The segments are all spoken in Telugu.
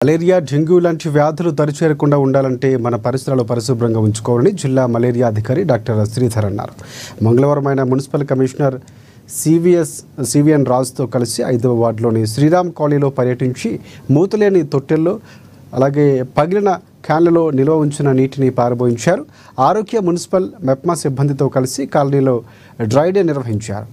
మలేరియా, డెంగ్యూ లాంటి వ్యాధులు దరిచేరకుండా ఉండాలంటే మన పరిసరాలు పరిశుభ్రంగా ఉంచుకోవాలని జిల్లా మలేరియా అధికారి డాక్టర్ శ్రీధర్ అన్నారు. మంగళవారం ఆయన మున్సిపల్ కమిషనర్ సివిఎన్ రాజుతో కలిసి 5వ వార్డులోని శ్రీరామ్ కాలనీలో పర్యటించి మూతలేని తొట్టెల్లో అలాగే పగిలిన క్యాన్లలో నిల్వ ఉంచిన నీటిని పారబోయించారు. ఆరోగ్య మున్సిపల్ మెప్మా సిబ్బందితో కలిసి కాలనీలో డ్రై డే నిర్వహించారు.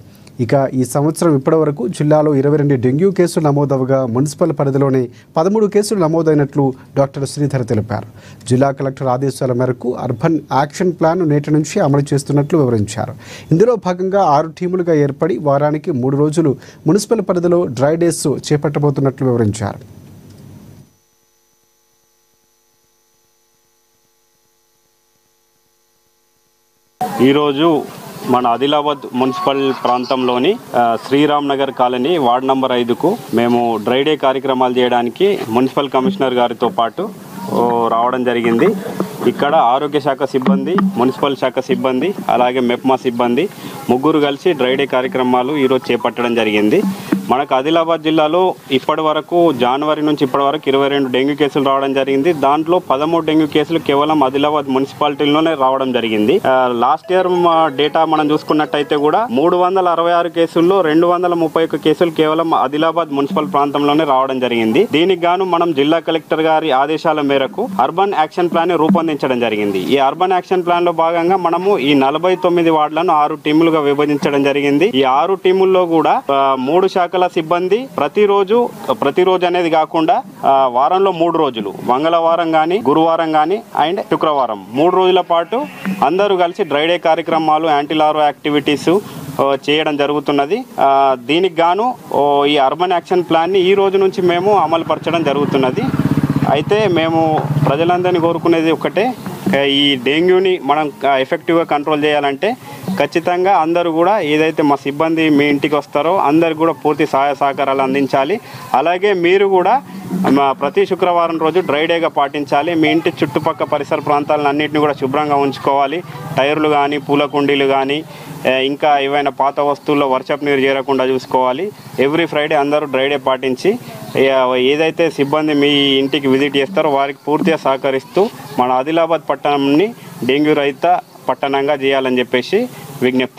ఇక ఈ సంవత్సరం ఇప్పటివరకు జిల్లాలో 22 డెంగ్యూ కేసులు నమోదవగా మున్సిపల్ పరిధిలోనే 13 కేసులు నమోదైనట్లు డాక్టర్ శ్రీధర్ తెలిపారు. జిల్లా కలెక్టర్ ఆదేశాల మేరకు అర్బన్ యాక్షన్ ప్లాన్ నేటి నుంచి అమలు చేస్తున్నట్లు వివరించారు. ఇందులో భాగంగా 6 టీములుగా ఏర్పడి వారానికి 3 రోజులు మున్సిపల్ పరిధిలో డ్రై డేస్ చేపట్టబోతున్నట్లు వివరించారు. ఈరోజు మన ఆదిలాబాద్ మున్సిపల్ ప్రాంతంలోని Sriram Nagar colony ward number 5కు మేము డ్రై డే కార్యక్రమాలు చేయడానికి మున్సిపల్ కమిషనర్ గారితో పాటు రావడం జరిగింది. ఇక్కడ ఆరోగ్య శాఖ సిబ్బంది, మున్సిపల్ శాఖ సిబ్బంది, అలాగే మెప్మా సిబ్బంది ముగ్గురు కలిసి డ్రై డే కార్యక్రమాలు ఈరోజు చేపట్టడం జరిగింది. మనకు ఆదిలాబాద్ జిల్లాలో ఇప్పటి వరకు జనవరి నుంచి ఇప్పటి వరకు 22 డెంగ్యూ కేసులు రావడం జరిగింది. దాంట్లో 13 డెంగ్యూ కేసులు కేవలం ఆదిలాబాద్ మున్సిపాలిటీలోనే రావడం జరిగింది. లాస్ట్ ఇయర్ డేటా మనం చూసుకున్నట్టయితే కూడా 366 కేసుల్లో 231 కేసులు కేవలం ఆదిలాబాద్ మున్సిపల్ ప్రాంతంలోనే రావడం జరిగింది. దీనికి గాను మనం జిల్లా కలెక్టర్ గారి ఆదేశాల మేరకు అర్బన్ యాక్షన్ ప్లాన్ రూపొందించడం జరిగింది. ఈ అర్బన్ యాక్షన్ ప్లాన్ లో భాగంగా మనము ఈ 49 వార్డులను 6 టీములుగా విభజించడం జరిగింది. ఈ 6 టీముల్లో కూడా 3 శాఖల సిబ్బంది ప్రతిరోజు అనేది కాకుండా వారంలో 3 రోజులు, మంగళవారం కానీ, గురువారం కానీ అండ్ శుక్రవారం 3 రోజుల పాటు అందరూ కలిసి డ్రై డే కార్యక్రమాలు, యాంటీలార్వా యాక్టివిటీస్ చేయడం జరుగుతున్నది. దీనికి గాను ఈ అర్బన్ యాక్షన్ ప్లాన్ని ఈ రోజు నుంచి మేము అమలుపరచడం జరుగుతున్నది. అయితే మేము ప్రజలందరినీ కోరుకునేది ఒకటే, ఈ డెంగ్యూని మనం ఎఫెక్టివ్గా కంట్రోల్ చేయాలంటే ఖచ్చితంగా అందరూ కూడా ఏదైతే మా సిబ్బంది మీ ఇంటికి వస్తారో అందరికి కూడా పూర్తి సహాయ సహకారాలు అందించాలి. అలాగే మీరు కూడా ప్రతి శుక్రవారం రోజు డ్రై డేగా పాటించాలి. మీ ఇంటి చుట్టుపక్కల పరిసర ప్రాంతాలను అన్నింటినీ కూడా శుభ్రంగా ఉంచుకోవాలి. టైర్లు కానీ, పూల కుండీలు కానీ, ఇంకా ఏవైనా పాత వస్తువుల్లో వర్షపు నీరు చేరకుండా చూసుకోవాలి. ఎవ్రీ ఫ్రైడే అందరూ డ్రై డే పాటించి ఏదైతే సిబ్బంది మీ ఇంటికి విజిట్ చేస్తారో వారికి పూర్తిగా సహకరిస్తూ మన ఆదిలాబాద్ పట్టణంని డెంగ్యూ రహిత పట్టణంగా చేయాలని చెప్పేసి విజ్ఞప్తి.